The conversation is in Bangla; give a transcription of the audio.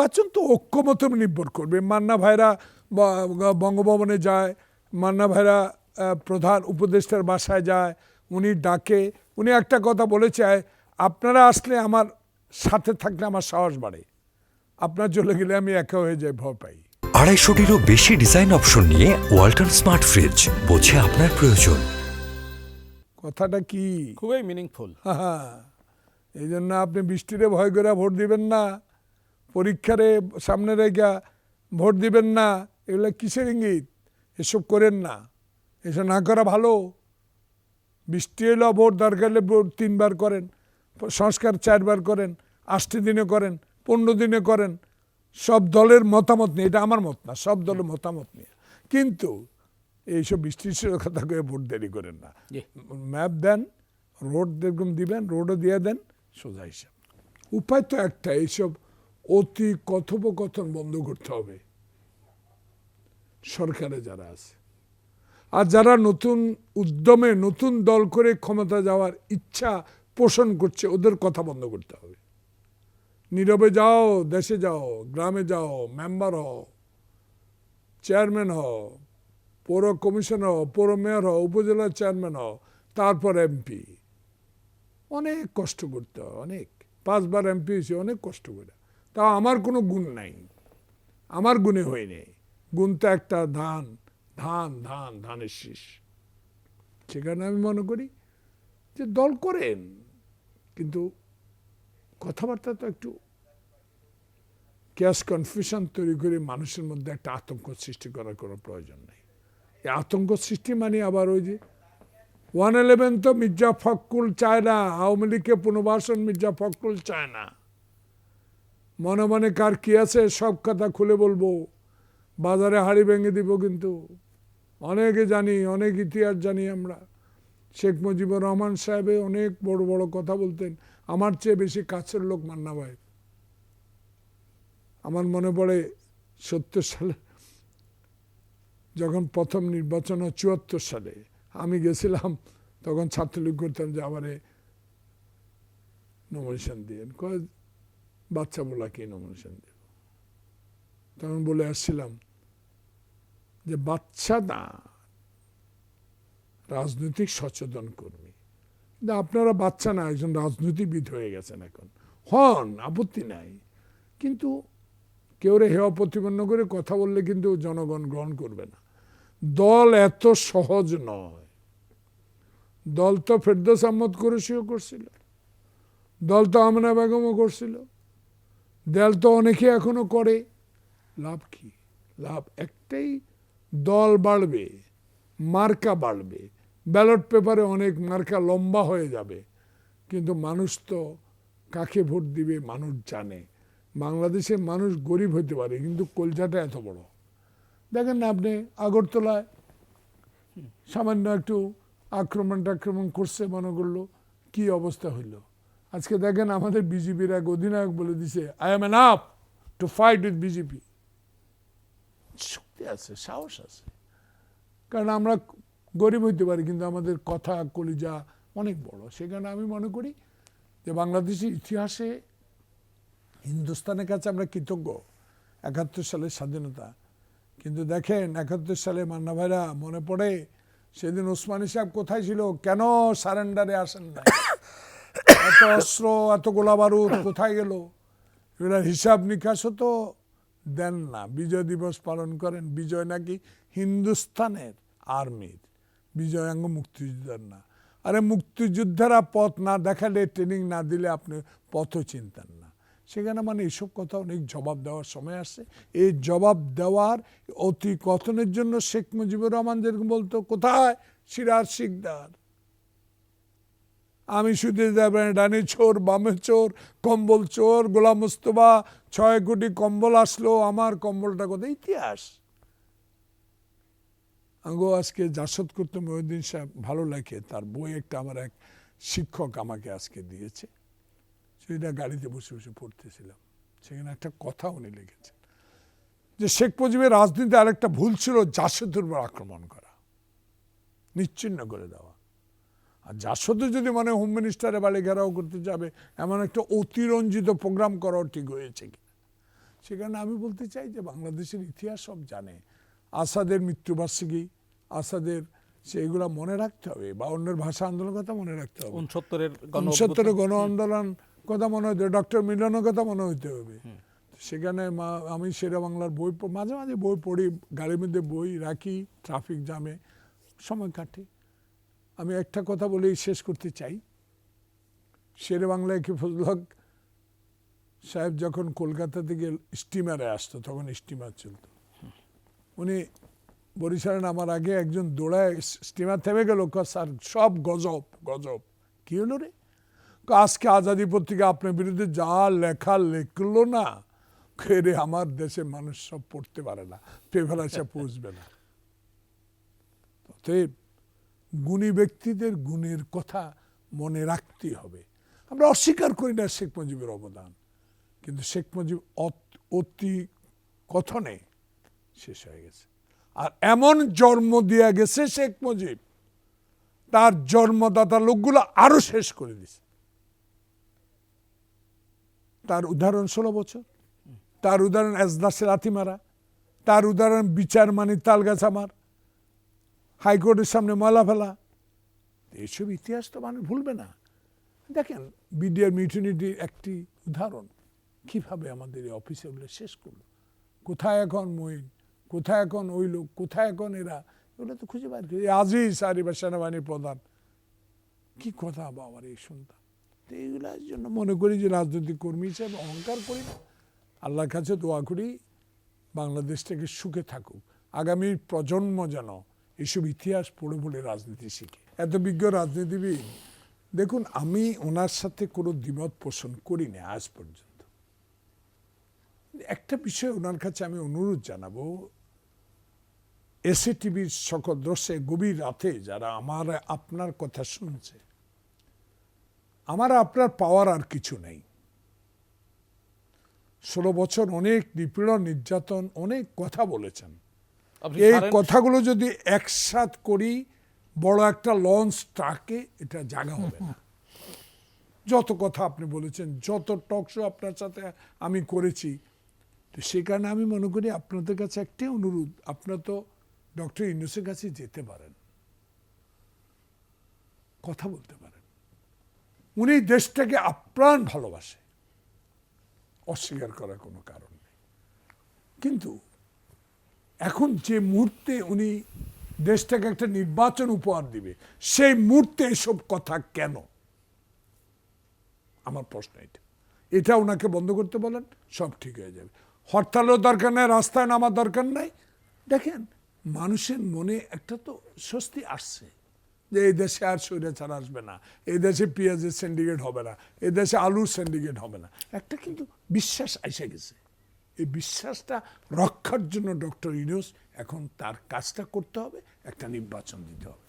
নির্বাচন তো ঐক্যমত নির্ভর করবে। মান্না ভাইরা বঙ্গভবনে যায়, মান্না ভাইরা প্রধান উপদেষ্টার বাসায় যায়, উনি ডাকে, উনি একটা কথা বলেছে, আপনারা আসলে আমার সাথে থাকলে আমার সাহস বাড়ে, আপনার চলে গেলে আমি একা হয়ে যাই, ভয় পাই। 250-টিরও বেশি ডিজাইন অপশন নিয়ে ওয়ালটন স্মার্ট ফ্রিজ, বোঝে আপনার প্রয়োজন। কথাটা কি খুবই মিনিংফুল। হ্যাঁ, এই জন্য আপনি বৃষ্টিরে ভয় করে ভোট দিবেন না, পরীক্ষারে সামনে রেখা ভোট দিবেন না, এগুলো কিসের ইঙ্গিত? এসব করেন না, এসব না করা ভালো। বৃষ্টি এলো ভোট দরকার হলে ভোট 3 বার করেন, সংস্কার 4 বার করেন, 8 দিনে করেন, 15 দিনে করেন, সব দলের মতামত নিয়ে, এটা আমার মত না, সব দলের মতামত নিয়ে। কিন্তু এইসব বৃষ্টির কথা করে ভোট দেরি করেন না। ম্যাপ দেন, রোড যেরকম দিবেন রোডও দিয়ে দেন, সোজা হিসাব। উপায় তো একটা, এইসব অতি কথোপকথন বন্ধ করতে হবে সরকারে যারা আছে। আর যারা নতুন উদ্যমে নতুন দল করে ক্ষমতা যাওয়ার ইচ্ছা পোষণ করছে, ওদের কথা বন্ধ করতে হবে। নীরবে যাও, দেশে যাও, গ্রামে যাও, মেম্বার হও, চেয়ারম্যান হও, পৌর কমিশনার হও, পৌর মেয়র হও, উপজেলা চেয়ারম্যান হও, তারপর এমপি। অনেক কষ্ট করতে হয়, অনেক। 5 বার এমপি হয়েছে অনেক কষ্ট করে। তা আমার কোনো গুণ নাই, আমার গুণে হয়ে নেই। গুণ তো একটা ধান, ধান ধান ধানের শীষ। সেখানে আমি মনে করি যে দল করেন, কিন্তু কথাবার্তা তো একটু ক্যাশ কনফিউশন তৈরি করে মানুষের মধ্যে একটা আতঙ্ক সৃষ্টি করার কোনো প্রয়োজন নেই। এই আতঙ্ক সৃষ্টি মানে আবার ওই যে 111 তো মির্জা ফখরুল চায় না, আওয়ামী লীগকে পুনর্বাসন মির্জা ফখরুল চায় না। মনে মনে কার কি আছে সব কথা খুলে বলবো, বাজারে হাড়ি ভেঙে দিব। কিন্তু অনেকে জানি, অনেক ইতিহাস জানি আমরা। শেখ মুজিবুর রহমান সাহেব অনেক বড় বড় কথা বলতেন, আমার চেয়ে বেশি কাছের লোক মান্না ভাই। আমার মনে পড়ে 70 সালে যখন প্রথম নির্বাচন 74 সালে আমি গেছিলাম, তখন ছাত্রলীগ করতাম, যে আমারে নমিনেশন দিয়ে কয়, বাচ্চা বলাকে নমিনেশন দেব। তখন বলে আসছিলাম যে বাচ্চা না, রাজনৈতিক সচেতন কর্মী। কিন্তু আপনারা বাচ্চা না, একজন রাজনীতিবিদ হয়ে গেছেন এখন, হন, আপত্তি নাই। কিন্তু কেউ হেয় প্রতিপন্ন করে কথা বললে কিন্তু জনগণ গ্রহণ করবে না। দল এত সহজ নয়। দল তো ফেরদৌস আহমদ কুরেশিও করছিল, দল তো আমেনা বেগমও করছিল, দল তো অনেকে এখনো করে। লাভ কি? লাভ একটাই, দল বাড়বে, মার্কা বাড়বে, ব্যালট পেপারে অনেক মার্কা লম্বা হয়ে যাবে, কিন্তু মানুষ তো কাকে ভোট দিবে মানুষ জানে। বাংলাদেশের মানুষ গরিব হতে পারে, কিন্তু কলজাটা এত বড়। দেখেন না আপনি, আগরতলায় সামান্য একটু আক্রমণ করছে, মনে করলো কি অবস্থা হইল। আজকে দেখেন আমাদের বিজেপির এক অধিনায়ক বলে দিছে, I am enough to fight with BJP. শক্তি আছে, সাহস আছে। কারণ আমরা গরিব হইতে পারি, কিন্তু আমাদের কথা কলিজা অনেক বড়। সেখানে আমি মনে করি যে বাংলাদেশের ইতিহাসে হিন্দুস্তানের কাছে আমরা কৃতজ্ঞ 71 সালের স্বাধীনতা। কিন্তু দেখেন 71 সালে মান্না ভাইরা মনে পড়ে সেদিন ওসমানী সাহেব কোথায় ছিল, কেন সারেন্ডারে আসেন না? এত অস্ত্র, এত গোলা বারুদ কোথায় গেল? এগুলোর হিসাব নিকাশও তো দেন না। বিজয় দিবস পালন করেন, বিজয় নাকি হিন্দুস্তানের আর্মির, বিজয়াঙ্গ মুক্তিযোদ্ধার না। আরে মুক্তিযোদ্ধারা পথ না দেখালে, ট্রেনিং না দিলে আপনি পথও চিনতেন না। সেখানে মানে এইসব কথা অনেক জবাব দেওয়ার সময় আসছে। এই জবাব দেওয়ার অতি কথনের জন্য শেখ মুজিবুর রহমান যেরকম বলতো, কোথায় সিরাজ শিকদার, আমি শুধু ডানে চোর, বামে চোর, কম্বল চোর, গোলাম মুস্তফা 6 কোটি কম্বল আসলো, আমার কম্বলটা কোথায়? ইতিহাস। আঙ্গো আজকে জাসদ করতে মহিউদ্দিন সাহেব ভালো লাগে, তার বই একটা আমার এক শিক্ষক আমাকে আজকে দিয়েছে, সেটা গাড়িতে বসে বসে পড়তেছিলাম। সেখানে একটা কথা উনি লিখেছেন যে শেখ মুজিবের রাজনীতিতে আরেকটা ভুল ছিল জাসদের উপর আক্রমণ করা, নিশ্চিহ্ন করে দেওয়া। আর জাসদে যদি মানে হোম মিনিস্টারে বাড়ি ঘেরাও করতে যাবে, এমন একটা অতিরঞ্জিত প্রোগ্রাম করাও ঠিক হয়েছে কিনা। সেখানে আমি বলতে চাই যে বাংলাদেশের ইতিহাস সব জানে। আসাদের মৃত্যুবার্ষিকী, আসাদের সেগুলো মনে রাখতে হবে, বা অন্যের ভাষা আন্দোলনের কথা মনে রাখতে হবে, 69-এর গণ আন্দোলন কথা মনে হতে হবে, ডক্টর মিলনের কথা মনে হইতে হবে। সেখানে আমি শেরে বাংলার বই মাঝে মাঝে বই পড়ি, গাড়ির মধ্যে বই রাখি, ট্রাফিক জ্যামে সময় কাটে। আমি একটা কথা বলেই শেষ করতে চাই। শেরে বাংলায় কি ফজল হক সাহেব যখন কলকাতা থেকে স্টিমারে আসতো, তখন স্টিমার চলতো, উনি বরিশালে নামার আগে একজন দৌড়ায়, স্টিমার থেমে গেল, স্যার সব গজব গজব। কি হলো রে? আজকে আজাদী পত্রিকা আপনার বিরুদ্ধে যা লেখা লিখলো না, রে আমার দেশের মানুষ সব পড়তে পারে না, পেপার এসে পৌঁছবে না। অতএব গুণী ব্যক্তিদের গুণের কথা মনে রাখতে হবে। আমরা অস্বীকার করি না শেখ মুজিবের অবদান, কিন্তু শেখ মুজিব অতি কথনে শেষ হয়ে গেছে। আর এমন জন্ম দিয়ে গেছে শেখ মুজিব, তার জন্মদাতা লোকগুলো আরো শেষ করে দিছে। তার উদাহরণ 16 বছর, তার উদাহরণ এজলাসে লাথি মারা, তার উদাহরণ বিচার মানি তালগাছ আমার, হাইকোর্টের সামনে ময়লা ফেলা। এইসব ইতিহাস তো মানুষ ভুলবে না। দেখেন বিডিআর মিউটিনিটির একটি উদাহরণ, কিভাবে আমাদের এই অফিসে ওগুলো শেষ করলো। কোথায় এখন মঈন, কোথায় এখন ওই লোক, কোথায় এখন এরা, এগুলো তো খুঁজে বাইর করি। আজিজ আর এবার সেনাবাহিনীর প্রধান, কি কথা বাবার এই শুনতাম। তো এইগুলোর জন্য মনে করি যে রাজনৈতিক কর্মী হিসেবে অহংকার করি না, আল্লাহর কাছে দোয়া করি বাংলাদেশটাকে সুখে থাকুক, আগামী প্রজন্ম যেন এইসব ইতিহাস পড়ে পড়ে রাজনীতি শিখে। এত বিজ্ঞ রাজনীতিবিদ, দেখুন আমি ওনার সাথে কোনো দ্বিমত পোষণ করি না আজ পর্যন্ত। একটা বিষয় ওনার কাছে আমি অনুরোধ জানাবো, এসএ টিভির সকল দর্শক গভীর রাতে যারা আমার আপনার কথা শুনছে, আমার আপনার পাওয়ার আর কিছু নেই। 16 বছর অনেক নিপীড়ন নির্যাতন, অনেক কথা বলেছেন। এই কথাগুলো যদি একসাথ করি বড় একটা লঞ্চ ট্রাকে, এটা জায়গা হবে না। যত কথা আপনি বলেছেন, যত টক শো আপনার সাথে আমি করেছি, তো সেই কারণে আমি মনে করি আপনাদের কাছে একটাই অনুরোধ, আপনারা তো ডক্টর ইউনূসের কাছে যেতে পারেন, কথা বলতে পারেন। উনি দেশটাকে আপ্রাণ ভালোবাসে, অস্বীকার করার কোনো কারণ নেই। কিন্তু এখন যে মুহূর্তে উনি দেশটাকে একটা নির্বাচন উপহার দিবে, সেই মুহূর্তে এসব কথা কেন? আমার প্রশ্ন এটা ওনাকে বন্ধ করতে বলেন, সব ঠিক হয়ে যাবে। হরতালের দরকার নাই, রাস্তায় নামার দরকার নাই। দেখেন মানুষের মনে একটা তো স্বস্তি আসছে যে এই দেশে আর স্বৈরাচার আসবে না, এই দেশে পেঁয়াজের সিন্ডিকেট হবে না, এই দেশে আলুর সিন্ডিকেট হবে না, একটা কিন্তু বিশ্বাস এসে গেছে। এই বিশ্বাসটা রক্ষার জন্য ডক্টর ইউনূস এখন তার কাজটা করতে হবে, একটা নির্বাচন দিতে হবে।